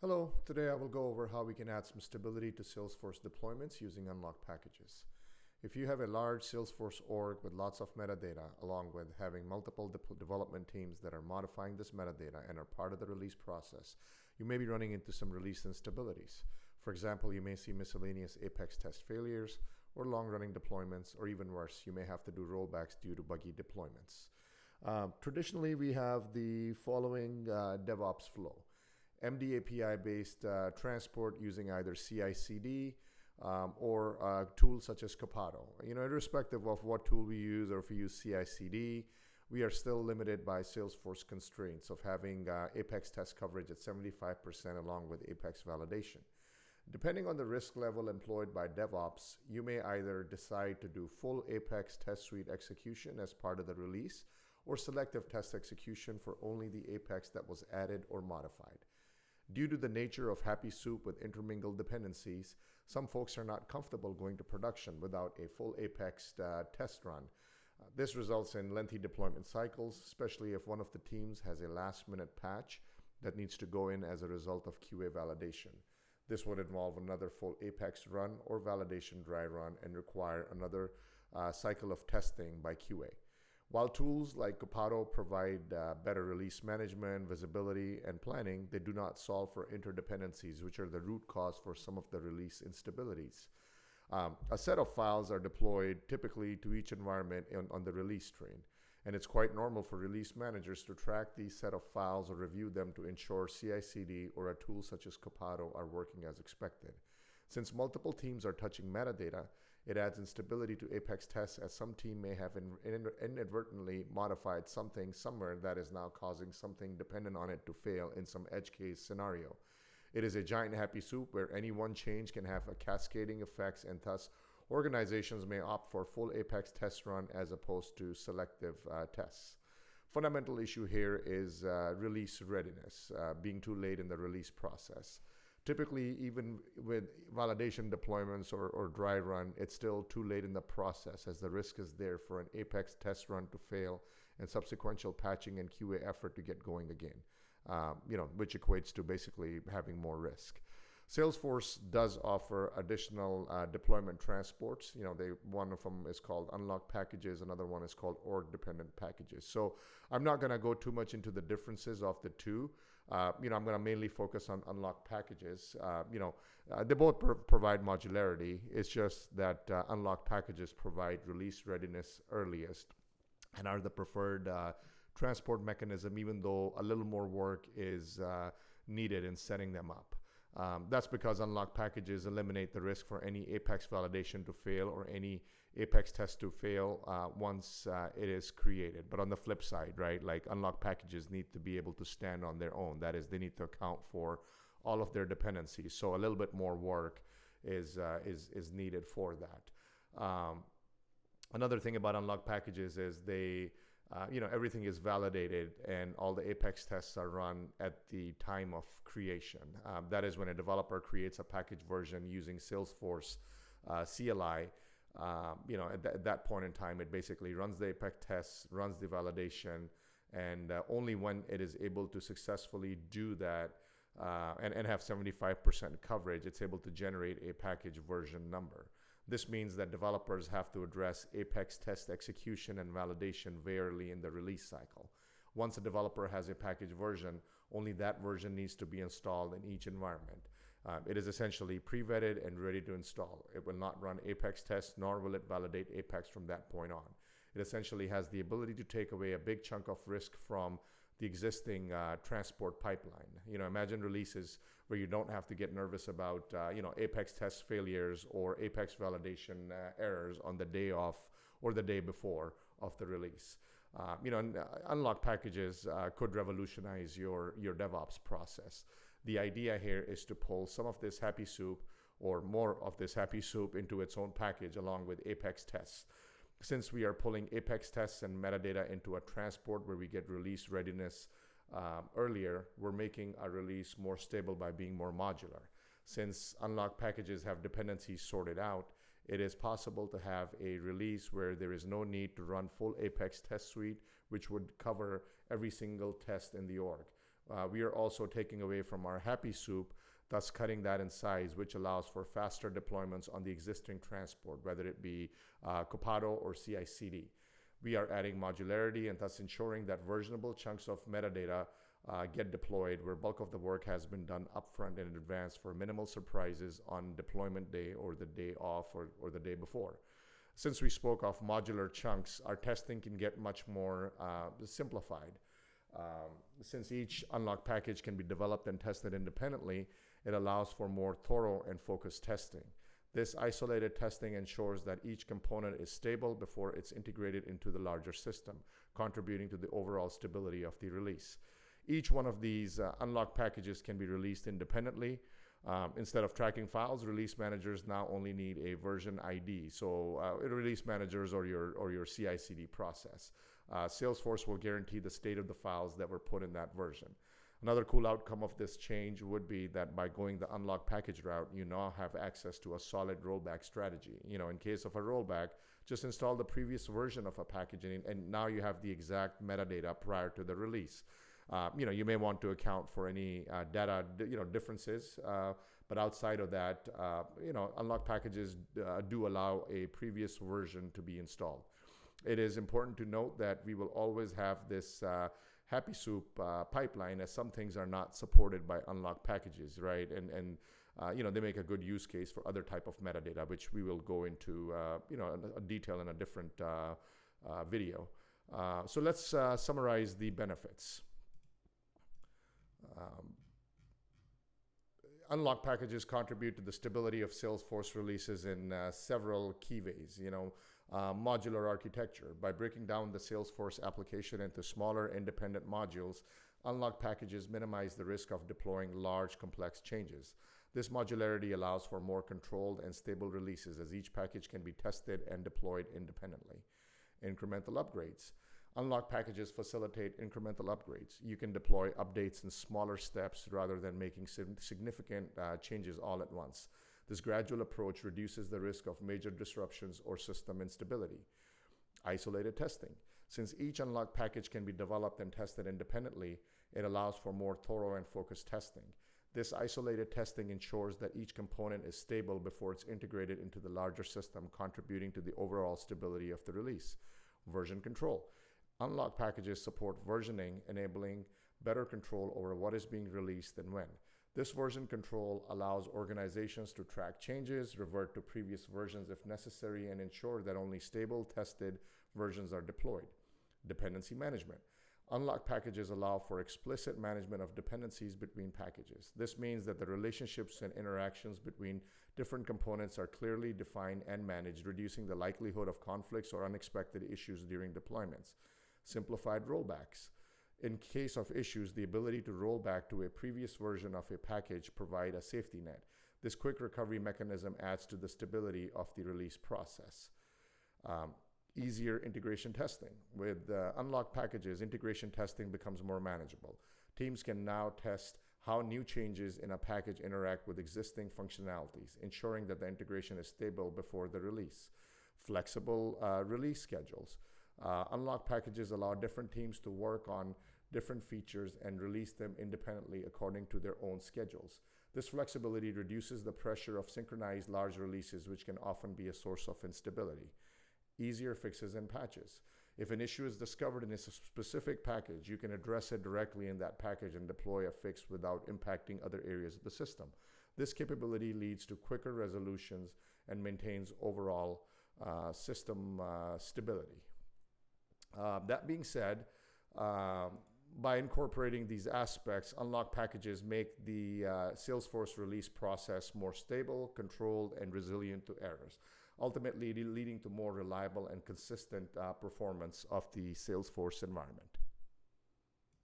Hello, today I will go over how we can add some stability to Salesforce deployments using unlock packages. If you have a large Salesforce org with lots of metadata, along with having multiple development teams that are modifying this metadata and are part of the release process, you may be running into some release instabilities. For example, you may see miscellaneous Apex test failures or long-running deployments, or even worse, you may have to do rollbacks due to buggy deployments. Traditionally, we have the following Devops flow. MD API-based transport using either CI/CD or tools such as Copado. Irrespective of what tool we use or if we use CI/CD, we are still limited by Salesforce constraints of having Apex test coverage at 75% along with Apex validation. Depending on the risk level employed by DevOps, you may either decide to do full Apex test suite execution as part of the release or selective test execution for only the Apex that was added or modified. Due to the nature of happy soup with intermingled dependencies, some folks are not comfortable going to production without a full Apex test run. This results in lengthy deployment cycles, especially if one of the teams has a last-minute patch that needs to go in as a result of QA validation. This would involve another full Apex run or validation dry run and require another cycle of testing by QA. While tools like Copado provide better release management, visibility, and planning, they do not solve for interdependencies, which are the root cause for some of the release instabilities. A set of files are deployed typically to each environment on the release train, and it's quite normal for release managers to track these set of files or review them to ensure CI/CD or a tool such as Copado are working as expected. Since multiple teams are touching metadata, it adds instability to Apex tests as some team may have inadvertently modified something somewhere that is now causing something dependent on it to fail in some edge case scenario. It is a giant happy soup where any one change can have a cascading effects, and thus organizations may opt for full Apex test run as opposed to selective tests. Fundamental issue here is release readiness, being too late in the release process. Typically, even with validation deployments or dry run, it's still too late in the process as the risk is there for an Apex test run to fail and subsequent patching and QA effort to get going again, which equates to basically having more risk. Salesforce does offer additional deployment transports. One of them is called unlock packages. Another one is called org-dependent packages. So I'm not going to go too much into the differences of the two. I'm going to mainly focus on unlock packages. They both provide modularity. It's just that unlock packages provide release readiness earliest and are the preferred transport mechanism, even though a little more work is needed in setting them up. That's because unlock packages eliminate the risk for any Apex validation to fail or any Apex test to fail once it is created. But on the flip side, right, like unlock packages need to be able to stand on their own. That is, they need to account for all of their dependencies. So a little bit more work is needed for that. Another thing about unlock packages is they everything is validated and all the Apex tests are run at the time of creation. That is when a developer creates a package version using Salesforce CLI. At that point in time, it basically runs the Apex tests, runs the validation, and only when it is able to successfully do that and have 75% coverage, it's able to generate a package version number. This means that developers have to address Apex test execution and validation very early in the release cycle. Once a developer has a package version, only that version needs to be installed in each environment. It is essentially pre-vetted and ready to install. It will not run Apex tests, nor will it validate Apex from that point on. It essentially has the ability to take away a big chunk of risk from the existing transport pipeline. Imagine releases where you don't have to get nervous about Apex test failures or Apex validation errors on the day of or the day before of the release. Unlock packages could revolutionize your DevOps process. The idea here is to pull some of this happy soup or more of this happy soup into its own package along with Apex tests. Since we are pulling Apex tests and metadata into a transport where we get release readiness earlier, we're making our release more stable by being more modular. Since unlock packages have dependencies sorted out, it is possible to have a release where there is no need to run full Apex test suite, which would cover every single test in the org. we are also taking away from our happy soup, thus cutting that in size, which allows for faster deployments on the existing transport, whether it be Copado or CI/CD. We are adding modularity and thus ensuring that versionable chunks of metadata get deployed where bulk of the work has been done upfront and in advance for minimal surprises on deployment day or the day off or the day before. Since we spoke of modular chunks, our testing can get much more simplified. Since each unlock package can be developed and tested independently, it allows for more thorough and focused testing. This isolated testing ensures that each component is stable before it's integrated into the larger system, contributing to the overall stability of the release. Each one of these unlock packages can be released independently. Instead of tracking files, release managers now only need a version ID. So release managers or your CI/CD process. Salesforce will guarantee the state of the files that were put in that version. Another cool outcome of this change would be that by going the unlock package route, you now have access to a solid rollback strategy. In case of a rollback, just install the previous version of a package and now you have the exact metadata prior to the release. You may want to account for any data differences, but outside of that, unlock packages do allow a previous version to be installed. It is important to note that we will always have this happy soup pipeline, as some things are not supported by unlock packages, right? And they make a good use case for other type of metadata, which we will go into a detail in a different video. So let's summarize the benefits. Unlock packages contribute to the stability of Salesforce releases in several key ways. Modular architecture. By breaking down the Salesforce application into smaller independent modules, unlock packages minimize the risk of deploying large, complex changes. This modularity allows for more controlled and stable releases as each package can be tested and deployed independently. Incremental upgrades. Unlock packages facilitate incremental upgrades. You can deploy updates in smaller steps rather than making significant changes all at once. This gradual approach reduces the risk of major disruptions or system instability. Isolated testing. Since each unlock package can be developed and tested independently, it allows for more thorough and focused testing. This isolated testing ensures that each component is stable before it's integrated into the larger system, contributing to the overall stability of the release. Version control. Unlock packages support versioning, enabling better control over what is being released and when. This version control allows organizations to track changes, revert to previous versions if necessary, and ensure that only stable, tested versions are deployed. Dependency management. Unlock packages allow for explicit management of dependencies between packages. This means that the relationships and interactions between different components are clearly defined and managed, reducing the likelihood of conflicts or unexpected issues during deployments. Simplified rollbacks. In case of issues, the ability to roll back to a previous version of a package provide a safety net. This quick recovery mechanism adds to the stability of the release process. Easier integration testing. With unlock packages, integration testing becomes more manageable. Teams can now test how new changes in a package interact with existing functionalities, ensuring that the integration is stable before the release. Flexible release schedules. Unlock packages allow different teams to work on different features and release them independently according to their own schedules. This flexibility reduces the pressure of synchronized large releases, which can often be a source of instability. Easier fixes and patches. If an issue is discovered in a specific package, you can address it directly in that package and deploy a fix without impacting other areas of the system. This capability leads to quicker resolutions and maintains overall system stability. That being said, by incorporating these aspects, unlock packages make the Salesforce release process more stable, controlled, and resilient to errors, ultimately leading to more reliable and consistent performance of the Salesforce environment.